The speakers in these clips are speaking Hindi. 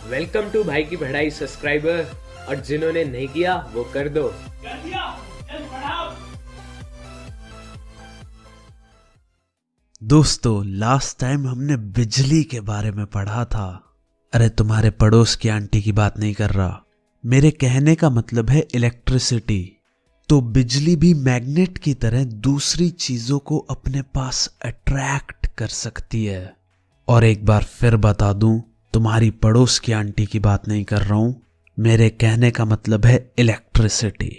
वेलकम टू भाई की पढ़ाई सब्सक्राइबर, और जिन्होंने नहीं किया वो कर दो। कर दिया, चल पढ़ाओ। दोस्तों, लास्ट टाइम हमने बिजली के बारे में पढ़ा था। अरे तुम्हारे पड़ोस की आंटी की बात नहीं कर रहा, मेरे कहने का मतलब है इलेक्ट्रिसिटी। तो बिजली भी मैग्नेट की तरह दूसरी चीजों को अपने पास अट्रैक्ट कर सकती है। और एक बार फिर बता दूं, तुम्हारी पड़ोस की आंटी की बात नहीं कर रहा हूं, मेरे कहने का मतलब है इलेक्ट्रिसिटी।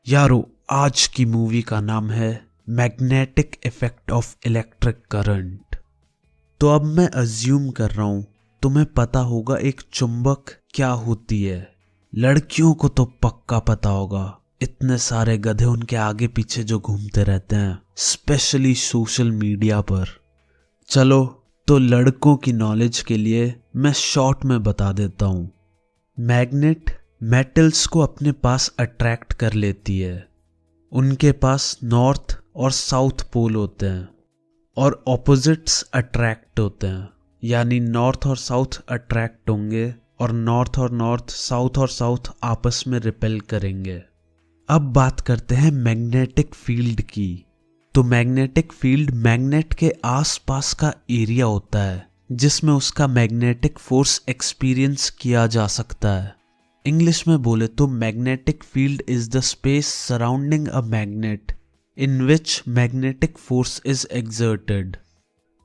यारो, आज की मूवी का नाम है magnetic effect of electric current. तो अब मैं अज्यूम कर रहा हूं तुम्हें पता होगा एक चुंबक क्या होती है। लड़कियों को तो पक्का पता होगा, इतने सारे गधे उनके आगे पीछे जो घूमते रहते हैं, स्पेशली सोशल मीडिया पर। चलो, तो लड़कों की नॉलेज के लिए मैं शॉर्ट में बता देता हूं। मैग्नेट मेटल्स को अपने पास अट्रैक्ट कर लेती है। उनके पास नॉर्थ और साउथ पोल होते हैं और ऑपोजिट्स अट्रैक्ट होते हैं, यानी नॉर्थ और साउथ अट्रैक्ट होंगे और नॉर्थ, साउथ और साउथ आपस में रिपेल करेंगे। अब बात करते हैं मैग्नेटिक फील्ड की। तो मैग्नेटिक फील्ड मैग्नेट के आसपास का एरिया होता है जिसमें उसका मैग्नेटिक फोर्स एक्सपीरियंस किया जा सकता है। इंग्लिश में बोले तो magnetic field is the space surrounding a magnet in which magnetic force is exerted.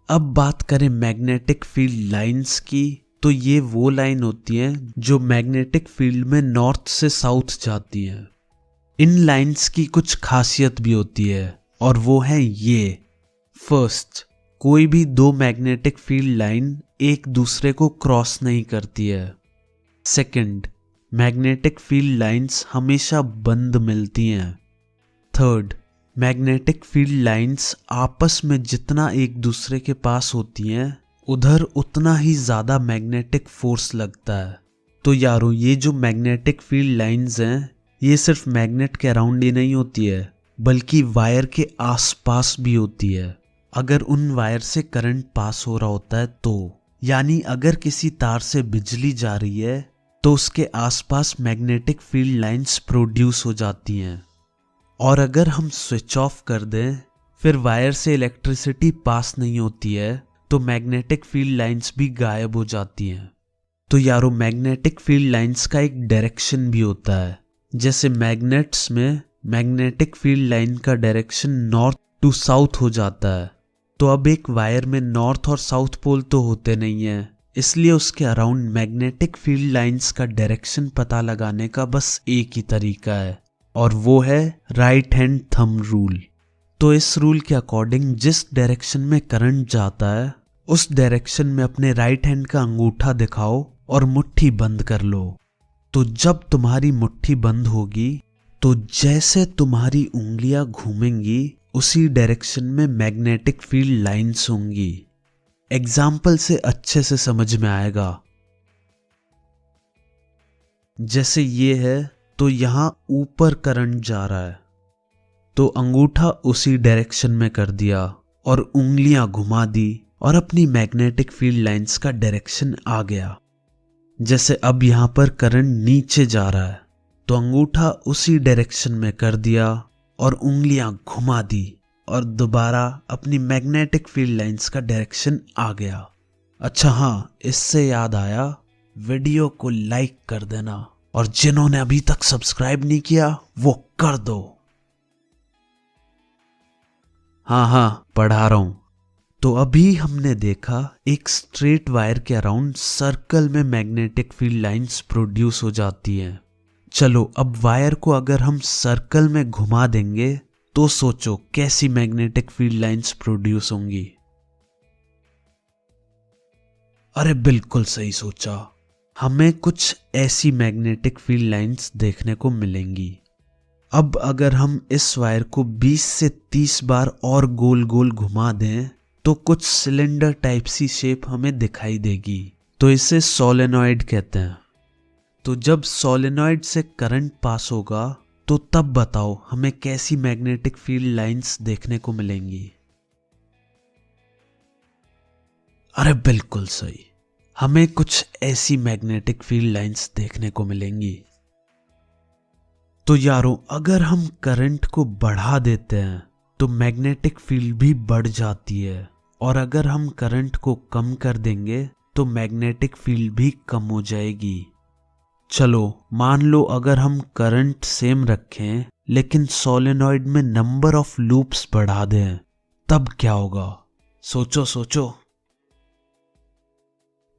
अब बात करें मैग्नेटिक फील्ड लाइंस की, तो ये वो लाइन होती हैं जो मैग्नेटिक फील्ड में नॉर्थ से साउथ जाती हैं। इन लाइंस की कुछ खासियत भी होती है और वो है ये। फर्स्ट, कोई भी दो मैग्नेटिक फील्ड लाइन एक दूसरे को क्रॉस नहीं करती है। सेकंड, मैग्नेटिक फील्ड लाइंस हमेशा बंद मिलती हैं। थर्ड, मैग्नेटिक फील्ड लाइंस आपस में जितना एक दूसरे के पास होती हैं उधर उतना ही ज्यादा मैग्नेटिक फोर्स लगता है। तो यारों, ये जो मैग्नेटिक फील्ड लाइंस हैं ये सिर्फ मैग्नेट के अराउंड ही नहीं होती है बल्कि वायर के आसपास भी होती है। अगर उन वायर से करंट पास हो रहा होता है तो, यानी अगर किसी तार से बिजली जा रही है तो उसके आसपास मैग्नेटिक फील्ड लाइंस प्रोड्यूस हो जाती हैं। और अगर हम स्विच ऑफ कर दें फिर वायर से इलेक्ट्रिसिटी पास नहीं होती है तो मैग्नेटिक फील्ड लाइंस भी गायब हो जाती हैं। तो यारो, मैग्नेटिक फील्ड लाइंस का एक डायरेक्शन भी होता है। जैसे मैग्नेट्स में मैग्नेटिक फील्ड लाइन का डायरेक्शन नॉर्थ टू साउथ हो जाता है। तो अब एक वायर में नॉर्थ और साउथ पोल तो होते नहीं है, इसलिए उसके अराउंड मैग्नेटिक फील्ड लाइंस का डायरेक्शन पता लगाने का बस एक ही तरीका है, और वो है राइट हैंड थंब रूल। तो इस रूल के अकॉर्डिंग जिस डायरेक्शन में करंट जाता है उस डायरेक्शन में अपने राइट हैंड का अंगूठा दिखाओ और मुट्ठी बंद कर लो। तो जब तुम्हारी मुट्ठी बंद होगी तो जैसे तुम्हारी उंगलियां घूमेंगी उसी डायरेक्शन में मैग्नेटिक फील्ड लाइंस होंगी। एग्जाम्पल से अच्छे से समझ में आएगा। जैसे ये है तो यहां ऊपर करंट जा रहा है, तो अंगूठा उसी डायरेक्शन में कर दिया और उंगलियां घुमा दी और अपनी मैग्नेटिक फील्ड लाइंस का डायरेक्शन आ गया। जैसे अब यहां पर करंट नीचे जा रहा है तो अंगूठा उसी डायरेक्शन में कर दिया और उंगलियां घुमा दी और दोबारा अपनी मैग्नेटिक फील्ड लाइंस का डायरेक्शन आ गया। अच्छा हाँ, इससे याद आया, वीडियो को लाइक कर देना और जिन्होंने अभी तक सब्सक्राइब नहीं किया वो कर दो। हाँ, पढ़ा रहा हूं। तो अभी हमने देखा एक स्ट्रेट वायर के अराउंड सर्कल में मैग्नेटिक फील्ड लाइंस प्रोड्यूस हो जाती हैं। चलो, अब वायर को अगर हम सर्कल में घुमा देंगे तो सोचो कैसी मैग्नेटिक फील्ड लाइंस प्रोड्यूस होंगी। अरे बिल्कुल सही सोचा, हमें कुछ ऐसी मैग्नेटिक फील्ड लाइंस देखने को मिलेंगी। अब अगर हम इस वायर को 20 से 30 बार और गोल गोल घुमा दें तो कुछ सिलेंडर टाइप सी शेप हमें दिखाई देगी। तो इसे सोलेनॉइड कहते हैं। तो जब सोलेनॉइड से करंट पास होगा तो तब बताओ हमें कैसी मैग्नेटिक फील्ड लाइंस देखने को मिलेंगी। अरे बिल्कुल सही, हमें कुछ ऐसी मैग्नेटिक फील्ड लाइंस देखने को मिलेंगी। तो यारों, अगर हम करंट को बढ़ा देते हैं तो मैग्नेटिक फील्ड भी बढ़ जाती है, और अगर हम करंट को कम कर देंगे तो मैग्नेटिक फील्ड भी कम हो जाएगी। चलो मान लो अगर हम करंट सेम रखें लेकिन सोलेनॉइड में नंबर ऑफ लूप्स बढ़ा दें, तब क्या होगा? सोचो सोचो।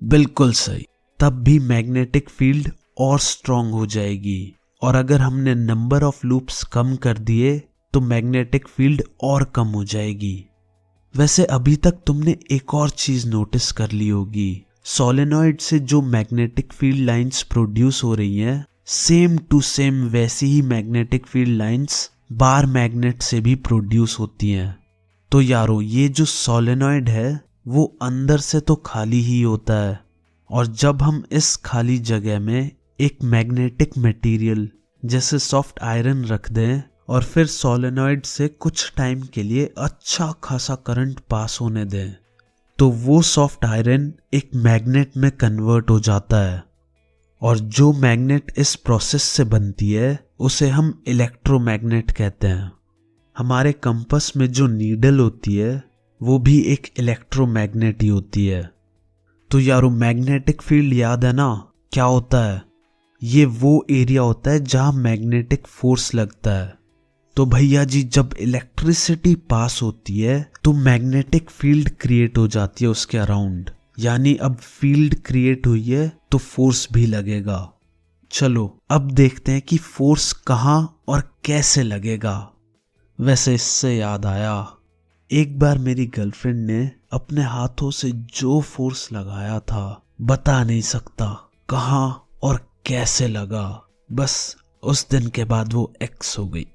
बिल्कुल सही, तब भी मैग्नेटिक फील्ड और स्ट्रांग हो जाएगी, और अगर हमने नंबर ऑफ लूप्स कम कर दिए तो मैग्नेटिक फील्ड और कम हो जाएगी। वैसे अभी तक तुमने एक और चीज नोटिस कर ली होगी, सोलेनॉइड से जो मैग्नेटिक फील्ड लाइंस प्रोड्यूस हो रही हैं, सेम टू सेम वैसी ही magnetic field lines bar magnet से भी प्रोड्यूस होती हैं। तो यारों, ये जो सोलेनॉइड है वो अंदर से तो खाली ही होता है, और जब हम इस खाली जगह में एक मैग्नेटिक मटेरियल जैसे सॉफ्ट आयरन रख दें और फिर सोलेनॉइड से कुछ टाइम के लिए अच्छा खासा करंट पास होने दें, तो वो सॉफ्ट आयरन एक मैग्नेट में कन्वर्ट हो जाता है, और जो मैग्नेट इस प्रोसेस से बनती है उसे हम इलेक्ट्रोमैग्नेट कहते हैं। हमारे कंपास में जो नीडल होती है वो भी एक इलेक्ट्रोमैग्नेट ही होती है। तो यारो, मैग्नेटिक फील्ड याद है ना क्या होता है? ये वो एरिया होता है जहां मैग्नेटिक फोर्स लगता है। तो भैया जी, जब इलेक्ट्रिसिटी पास होती है तो मैग्नेटिक फील्ड क्रिएट हो जाती है उसके अराउंड, यानी अब फील्ड क्रिएट हुई है तो फोर्स भी लगेगा। चलो अब देखते हैं कि फोर्स कहां और कैसे लगेगा। वैसे इससे याद आया, एक बार मेरी गर्लफ्रेंड ने अपने हाथों से जो फोर्स लगाया था, बता नहीं सकता कहां और कैसे लगा। बस उस दिन के बाद वो एक्स हो गई।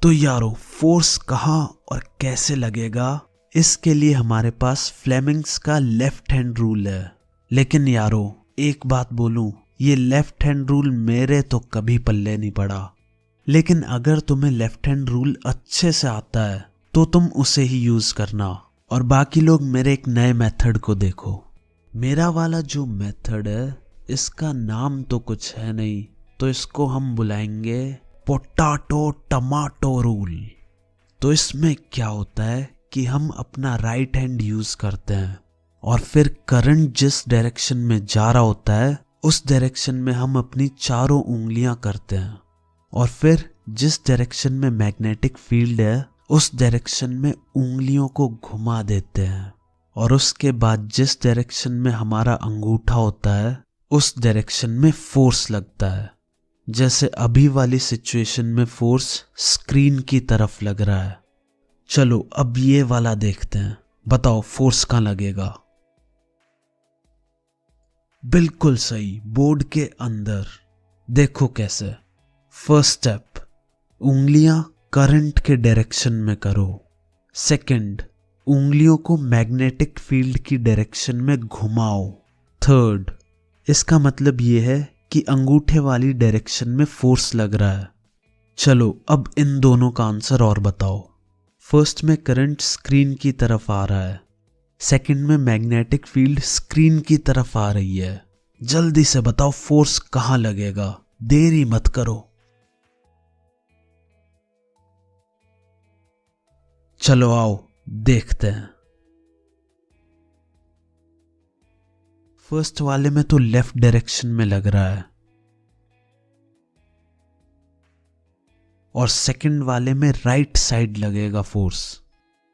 तो यारो, फोर्स कहां और कैसे लगेगा, इसके लिए हमारे पास फ्लेमिंग्स का लेफ्ट हैंड रूल है। लेकिन यारो, एक बात बोलूं, ये लेफ्ट हैंड रूल मेरे तो कभी पल्ले नहीं पड़ा। लेकिन अगर तुम्हें लेफ्ट हैंड रूल अच्छे से आता है तो तुम उसे ही यूज करना, और बाकी लोग मेरे एक नए मेथड को देखो। मेरा वाला जो मेथड है, इसका नाम तो कुछ है नहीं, तो इसको हम बुलाएंगे पोटैटो टमाटो रूल। तो इसमें क्या होता है कि हम अपना राइट हैंड यूज करते हैं, और फिर करंट जिस डायरेक्शन में जा रहा होता है उस डायरेक्शन में हम अपनी चारों उंगलियां करते हैं, और फिर जिस डायरेक्शन में मैग्नेटिक फील्ड है उस डायरेक्शन में उंगलियों को घुमा देते हैं, और उसके बाद जिस डायरेक्शन में हमारा अंगूठा होता है उस डायरेक्शन में फोर्स लगता है। जैसे अभी वाली सिचुएशन में फोर्स स्क्रीन की तरफ लग रहा है। चलो अब ये वाला देखते हैं, बताओ फोर्स कहां लगेगा? बिल्कुल सही, बोर्ड के अंदर। देखो कैसे। फर्स्ट स्टेप, उंगलियां करंट के डायरेक्शन में करो। सेकंड, उंगलियों को मैग्नेटिक फील्ड की डायरेक्शन में घुमाओ। थर्ड, इसका मतलब ये है कि अंगूठे वाली डायरेक्शन में फोर्स लग रहा है। चलो अब इन दोनों का आंसर और बताओ। फर्स्ट में करंट स्क्रीन की तरफ आ रहा है, सेकंड में मैग्नेटिक फील्ड स्क्रीन की तरफ आ रही है। जल्दी से बताओ फोर्स कहां लगेगा, देरी मत करो। चलो आओ देखते हैं। फर्स्ट वाले में तो लेफ्ट डायरेक्शन में लग रहा है, और सेकंड वाले में राइट साइड लगेगा फोर्स।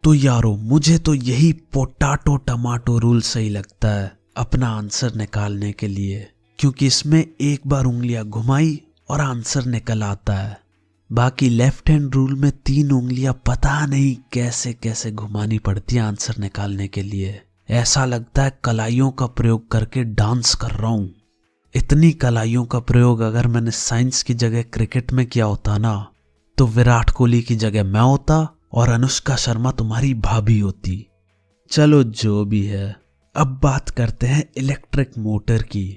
तो यारो, मुझे तो यही पोटैटो टमाटो रूल सही लगता है अपना आंसर निकालने के लिए, क्योंकि इसमें एक बार उंगलियां घुमाई और आंसर निकल आता है। बाकी लेफ्ट हैंड रूल में 3 उंगलियां पता नहीं कैसे कैसे घुमानी पड़ती है आंसर निकालने के लिए। ऐसा लगता है कलाइयों का प्रयोग करके डांस कर रहा हूं। इतनी कलाइयों का प्रयोग अगर मैंने साइंस की जगह क्रिकेट में किया होता ना, तो विराट कोहली की जगह मैं होता और अनुष्का शर्मा तुम्हारी भाभी होती। चलो जो भी है, अब बात करते हैं इलेक्ट्रिक मोटर की।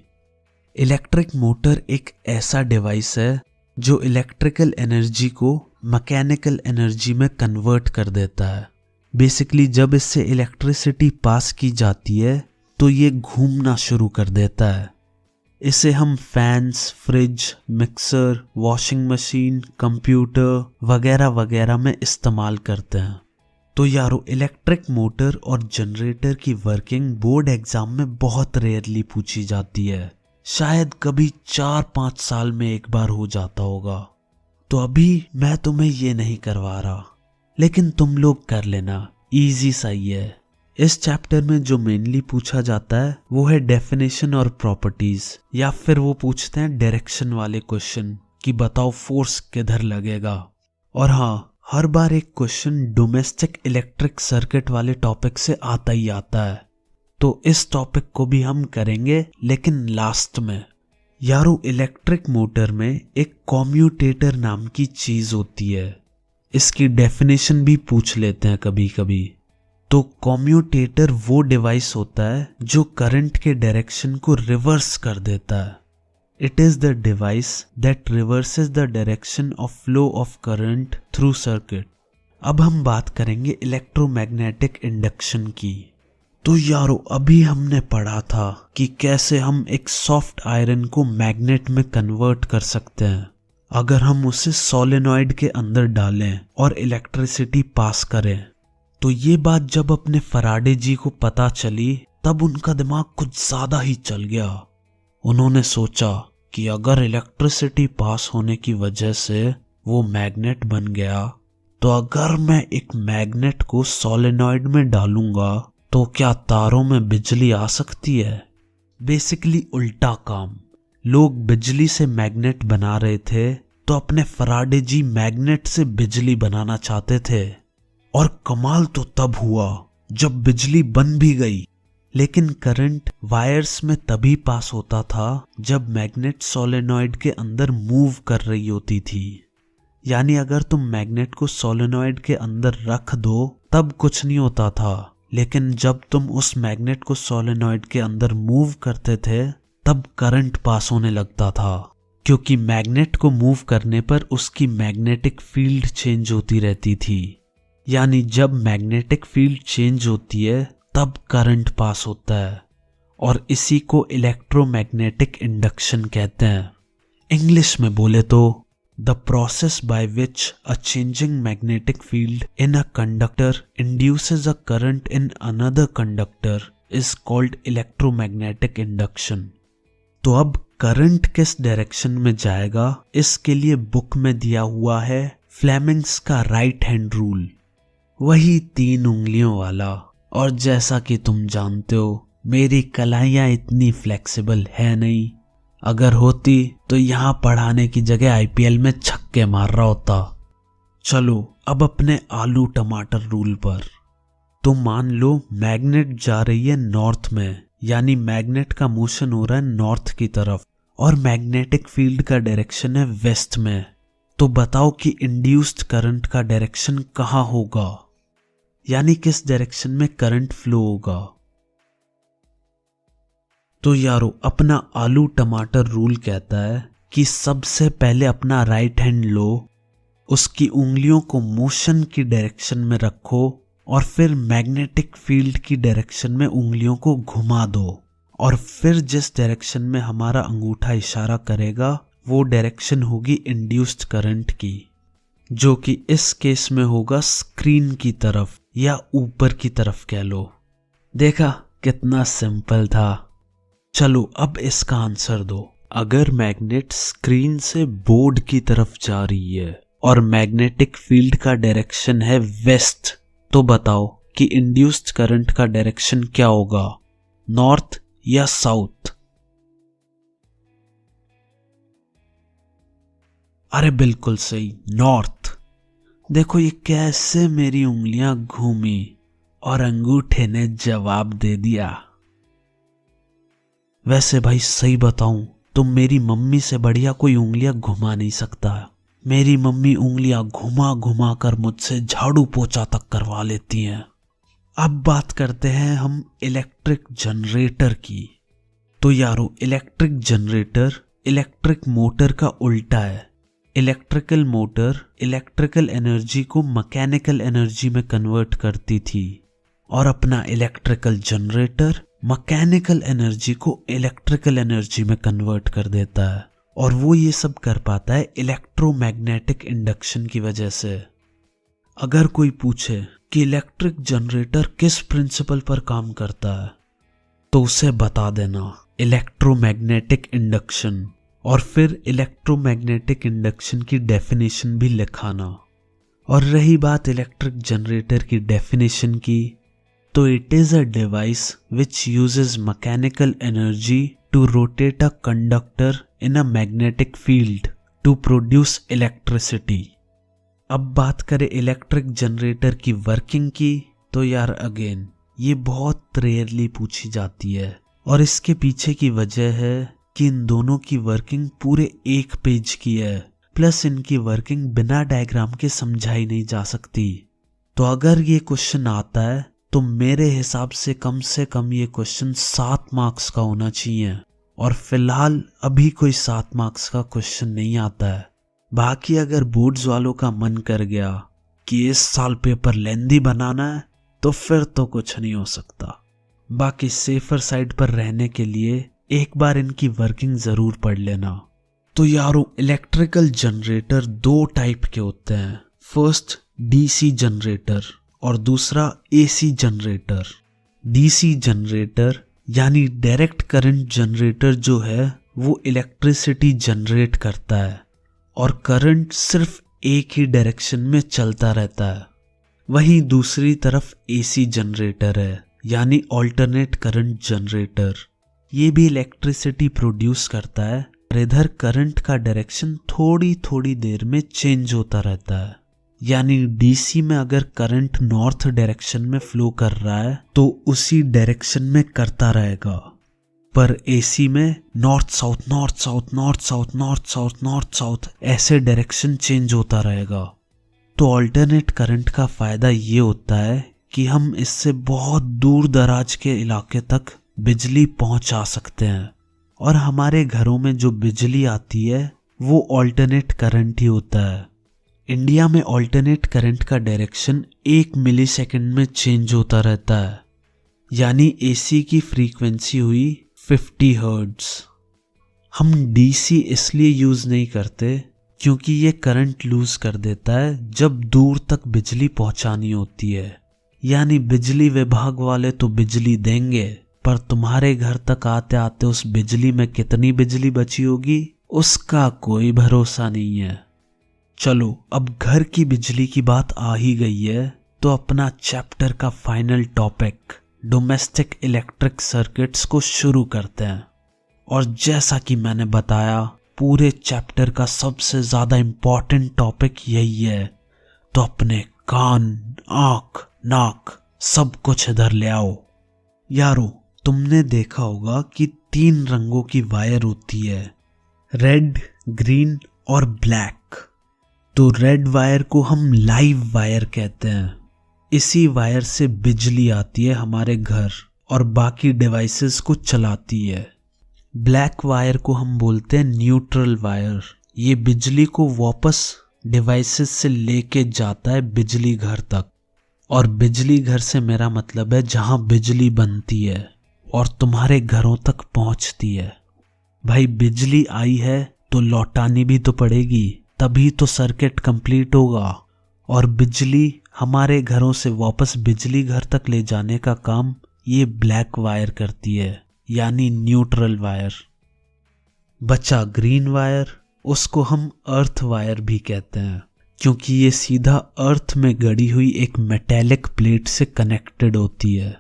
इलेक्ट्रिक मोटर एक ऐसा डिवाइस है जो इलेक्ट्रिकल एनर्जी को मैकेनिकल एनर्जी में कन्वर्ट कर देता है। बेसिकली जब इससे इलेक्ट्रिसिटी पास की जाती है तो ये घूमना शुरू कर देता है। इसे हम fans, fridge, mixer, washing machine, computer वगैरह वगैरह में इस्तेमाल करते हैं। तो यारो इलेक्ट्रिक मोटर और जनरेटर की वर्किंग बोर्ड एग्जाम में बहुत रेयरली पूछी जाती है। शायद कभी 4-5 साल में एक बार हो जाता होगा। तो अभी मैं तुम्हें ये नहीं करवा रहा, लेकिन तुम लोग कर लेना, इजी सा ही है। इस चैप्टर में जो मेनली पूछा जाता है वो है डेफिनेशन और प्रॉपर्टीज, या फिर वो पूछते हैं डायरेक्शन वाले क्वेश्चन कि बताओ फोर्स किधर लगेगा। और हाँ, हर बार एक क्वेश्चन डोमेस्टिक इलेक्ट्रिक सर्किट वाले टॉपिक से आता ही आता है। तो इस टॉपिक को भी हम करेंगे, लेकिन लास्ट में। यारो इलेक्ट्रिक मोटर में एक कॉम्यूटेटर नाम की चीज होती है। इसकी डेफिनेशन भी पूछ लेते हैं कभी कभी। तो कॉम्यूटेटर वो डिवाइस होता है जो करंट के डायरेक्शन को रिवर्स कर देता है। It is the device that reverses the direction of flow of current through circuit. अब हम बात करेंगे इलेक्ट्रोमैग्नेटिक इंडक्शन की। तो यारो अभी हमने पढ़ा था कि कैसे हम एक सॉफ्ट आयरन को मैग्नेट में कन्वर्ट कर सकते हैं अगर हम उसे सोलेनॉइड के अंदर डालें और इलेक्ट्रिसिटी पास करें। तो ये बात जब अपने फराडे जी को पता चली तब उनका दिमाग कुछ ज्यादा ही चल गया। उन्होंने सोचा कि अगर इलेक्ट्रिसिटी पास होने की वजह से वो मैग्नेट बन गया, तो अगर मैं एक मैग्नेट को सोलेनॉइड में डालूंगा तो क्या तारों में बिजली आ सकती है। बेसिकली उल्टा काम। लोग बिजली से मैग्नेट बना रहे थे, तो अपने फराडे जी मैग्नेट से बिजली बनाना चाहते थे। और कमाल तो तब हुआ जब बिजली बन भी गई, लेकिन करंट वायर्स में तभी पास होता था जब मैग्नेट सोलेनॉइड के अंदर मूव कर रही होती थी। यानी अगर तुम मैग्नेट को सोलेनॉइड के अंदर रख दो तब कुछ नहीं होता था, लेकिन जब तुम उस मैग्नेट को सोलेनॉइड के अंदर मूव करते थे तब करंट पास होने लगता था, क्योंकि मैग्नेट को मूव करने पर उसकी मैग्नेटिक फील्ड चेंज होती रहती थी। यानी जब मैग्नेटिक फील्ड चेंज होती है तब करंट पास होता है, और इसी को इलेक्ट्रोमैग्नेटिक इंडक्शन कहते हैं। इंग्लिश में बोले तो the process by which a changing magnetic field in a conductor induces a current in another conductor is called electromagnetic induction. तो अब करंट किस डायरेक्शन में जाएगा, इसके लिए बुक में दिया हुआ है फ्लेमिंग्स का राइट हैंड रूल, वही 3 उंगलियों वाला। और जैसा कि तुम जानते हो मेरी कलाइयाँ इतनी फ्लेक्सिबल है नहीं, अगर होती तो यहाँ पढ़ाने की जगह IPL में छक्के मार रहा होता। चलो अब अपने आलू टमाटर रूल पर। तो मान लो मैग्नेट जा रही है नॉर्थ में, यानी मैग्नेट का मोशन हो रहा है नॉर्थ की तरफ, और मैग्नेटिक फील्ड का डायरेक्शन है वेस्ट में। तो बताओ कि इंड्यूस्ड करंट का डायरेक्शन कहाँ होगा, यानी किस डायरेक्शन में करंट फ्लो होगा। तो यारो अपना आलू टमाटर रूल कहता है कि सबसे पहले अपना राइट हैंड लो, उसकी उंगलियों को मोशन की डायरेक्शन में रखो, और फिर मैग्नेटिक फील्ड की डायरेक्शन में उंगलियों को घुमा दो, और फिर जिस डायरेक्शन में हमारा अंगूठा इशारा करेगा वो डायरेक्शन होगी इंड्यूस्ड करंट की, जो कि इस केस में होगा स्क्रीन की तरफ या ऊपर की तरफ कह लो। देखा कितना सिंपल था। चलो अब इसका आंसर दो। अगर मैग्नेट स्क्रीन से बोर्ड की तरफ जा रही है और मैग्नेटिक फील्ड का डायरेक्शन है वेस्ट, तो बताओ कि इंड्यूस्ड करंट का डायरेक्शन क्या होगा, नॉर्थ या साउथ। अरे बिल्कुल सही, नॉर्थ। देखो ये कैसे मेरी उंगलियां घूमी और अंगूठे ने जवाब दे दिया। वैसे भाई सही बताऊं तो मेरी मम्मी से बढ़िया कोई उंगलियां घुमा नहीं सकता। मेरी मम्मी उंगलियां घुमा घुमा कर मुझसे झाड़ू पोछा तक करवा लेती हैं। अब बात करते हैं हम इलेक्ट्रिक जनरेटर की। तो यारो इलेक्ट्रिक जनरेटर इलेक्ट्रिक मोटर का उल्टा है। इलेक्ट्रिकल मोटर इलेक्ट्रिकल एनर्जी को मैकेनिकल एनर्जी में कन्वर्ट करती थी, और अपना इलेक्ट्रिकल जनरेटर मैकेनिकल एनर्जी को इलेक्ट्रिकल एनर्जी में कन्वर्ट कर देता है, और वो ये सब कर पाता है इलेक्ट्रोमैग्नेटिक इंडक्शन की वजह से। अगर कोई पूछे कि इलेक्ट्रिक जनरेटर किस प्रिंसिपल पर काम करता है, तो उसे बता देना इलेक्ट्रोमैग्नेटिक इंडक्शन, और फिर इलेक्ट्रोमैग्नेटिक इंडक्शन की डेफिनेशन भी लिखाना। और रही बात इलेक्ट्रिक जनरेटर की डेफिनेशन की, तो it is a device which uses mechanical energy to rotate a conductor in a magnetic field to produce electricity. अब बात करें इलेक्ट्रिक जनरेटर की वर्किंग की, तो यार अगेन ये बहुत रेयरली पूछी जाती है, और इसके पीछे की वजह है कि इन दोनों की वर्किंग पूरे एक पेज की है, प्लस इनकी वर्किंग बिना डायग्राम के समझाई नहीं जा सकती। तो अगर ये क्वेश्चन आता है तो मेरे हिसाब से कम ये क्वेश्चन 7 मार्क्स का होना चाहिए, और फिलहाल अभी कोई 7 मार्क्स का क्वेश्चन नहीं आता है। बाकी अगर बोर्ड्स वालों का मन कर गया कि इस साल पेपर लेंदी बनाना है, तो फिर तो कुछ नहीं हो सकता। बाकी सेफर साइड पर रहने के लिए एक बार इनकी वर्किंग जरूर पढ़ लेना। तो यारों, इलेक्ट्रिकल जनरेटर 2 टाइप के होते हैं, फर्स्ट डीसी जनरेटर और दूसरा एसी जनरेटर। डीसी जनरेटर यानी डायरेक्ट करंट जनरेटर जो है वो इलेक्ट्रिसिटी जनरेट करता है, और करंट सिर्फ एक ही डायरेक्शन में चलता रहता है। वहीं दूसरी तरफ एसी जनरेटर है, यानी ऑल्टरनेट करंट जनरेटर। ये भी इलेक्ट्रिसिटी प्रोड्यूस करता है, और इधर करंट का डायरेक्शन थोड़ी थोड़ी देर में चेंज होता रहता है। यानी डीसी में अगर करंट नॉर्थ डायरेक्शन में फ्लो कर रहा है तो उसी डायरेक्शन में करता रहेगा, पर एसी में north south north south north south north south north south ऐसे डायरेक्शन चेंज होता रहेगा। तो अल्टरनेट करंट का फायदा ये होता है कि हम इससे बहुत दूर दराज के इलाके तक बिजली पहुंचा सकते हैं, और हमारे घरों में जो बिजली आती है वो अल्टरनेट करंट ही होता है। इंडिया में अल्टरनेट करंट का डायरेक्शन 1 मिलीसेकंड में चेंज होता रहता है, यानी एसी की फ्रीक्वेंसी हुई 50 हर्ट्ज। हम डीसी इसलिए यूज नहीं करते क्योंकि ये करंट लूज कर देता है जब दूर तक बिजली पहुंचानी होती है। यानी बिजली विभाग वाले तो बिजली देंगे, पर तुम्हारे घर तक आते आते उस बिजली में कितनी बिजली बची होगी उसका कोई भरोसा नहीं है। चलो, अब घर की बिजली की बात आ ही गई है, तो अपना चैप्टर का final topic domestic electric circuits को शुरू करते हैं। और जैसा कि मैंने बताया, पूरे चैप्टर का सबसे ज्यादा इंपॉर्टेंट टॉपिक यही है, तो अपने कान, आंख, नाक सब कुछ इधर ले आओ। यारो, तुमने देखा होगा कि 3 रंगों की वायर होती है, रेड, ग्रीन और ब्लैक। तो रेड वायर को हम लाइव वायर कहते हैं। इसी वायर से बिजली आती है हमारे घर और बाकी डिवाइसेस को चलाती है। ब्लैक वायर को हम बोलते हैं न्यूट्रल वायर। ये बिजली को वापस डिवाइसेस से लेके जाता है बिजली घर तक, और बिजली घर से मेरा मतलब है जहां बिजली बनती है और तुम्हारे घरों तक पहुंचती है। भाई, बिजली आई है तो लौटानी भी तो पड़ेगी, तभी तो सर्किट कंप्लीट होगा। और बिजली हमारे घरों से वापस बिजली घर तक ले जाने का काम ये ब्लैक वायर करती है, यानी न्यूट्रल वायर। बचा ग्रीन वायर, उसको हम अर्थ वायर भी कहते हैं, क्योंकि ये सीधा अर्थ में गड़ी हुई एक मेटेलिक प्लेट से कनेक्टेड होती है।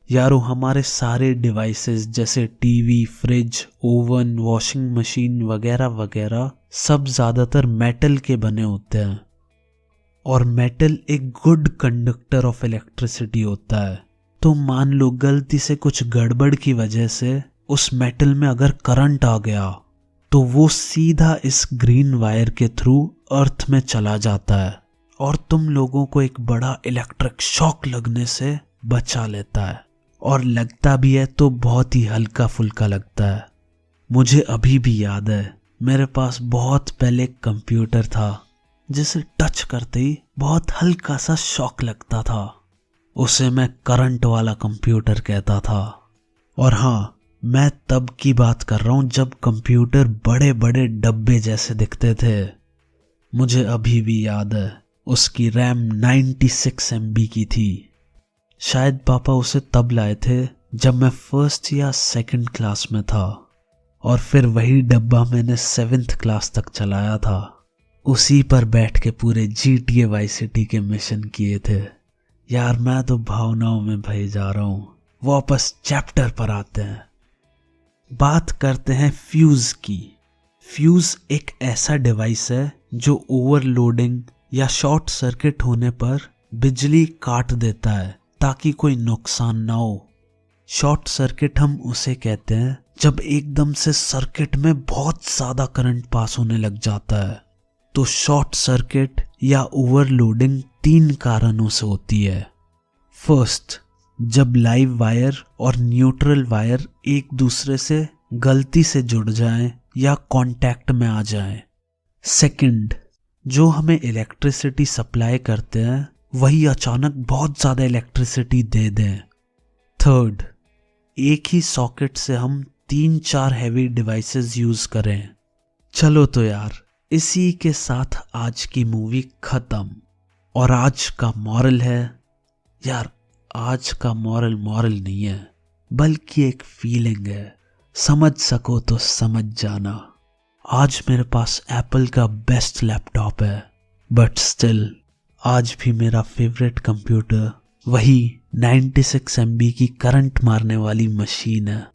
यारो, हमारे सारे डिवाइसेस जैसे TV, fridge, oven, washing machine वगैरह वगैरह सब ज्यादातर मेटल के बने होते हैं, और मेटल एक गुड कंडक्टर ऑफ इलेक्ट्रिसिटी होता है। तो मान लो गलती से कुछ गड़बड़ की वजह से उस मेटल में अगर करंट आ गया तो वो सीधा इस ग्रीन वायर के थ्रू अर्थ में चला जाता है, और तुम लोगों को एक बड़ा इलेक्ट्रिक शॉक लगने से बचा लेता है। और लगता भी है तो बहुत ही हल्का फुल्का लगता है। मुझे अभी भी याद है, मेरे पास बहुत पहले एक कंप्यूटर था जिसे टच करते ही बहुत हल्का सा शॉक लगता था। उसे मैं करंट वाला कंप्यूटर कहता था। और हाँ, मैं तब की बात कर रहा हूँ जब कंप्यूटर बड़े बड़े डब्बे जैसे दिखते थे। मुझे अभी भी याद है उसकी रैम 96 MB की थी। शायद पापा उसे तब लाए थे जब मैं फर्स्ट या सेकंड क्लास में था, और फिर वही डब्बा मैंने 7th क्लास तक चलाया था। उसी पर बैठ के पूरे GTA वाई सिटी के मिशन किए थे। यार मैं तो भावनाओं में बह जा रहा हूँ। वापस चैप्टर पर आते हैं। बात करते हैं फ्यूज की। फ्यूज एक ऐसा डिवाइस है जो ओवरलोडिंग या शॉर्ट सर्किट होने पर बिजली काट देता है ताकि कोई नुकसान ना हो। शॉर्ट सर्किट हम उसे कहते हैं जब एकदम से सर्किट में बहुत ज्यादा करंट पास होने लग जाता है। तो शॉर्ट सर्किट या ओवरलोडिंग 3 कारणों से होती है। फर्स्ट, जब लाइव वायर और न्यूट्रल वायर एक दूसरे से गलती से जुड़ जाएं या कांटेक्ट में आ जाएं। सेकंड, जो हमें इलेक्ट्रिसिटी सप्लाई करते हैं वही अचानक बहुत ज़्यादा इलेक्ट्रिसिटी दे दें। थर्ड, एक ही सॉकेट से हम 3-4 हैवी डिवाइसेस यूज़ करें। चलो तो यार, इसी के साथ आज की मूवी खत्म। और आज का मॉरल है, यार आज का मॉरल नहीं है बल्कि एक फीलिंग है। समझ सको तो समझ जाना। आज मेरे पास एप्पल का बेस्ट लैपटॉप है, बट स्टिल आज भी मेरा फेवरेट कंप्यूटर वही 96 MB की करंट मारने वाली मशीन है।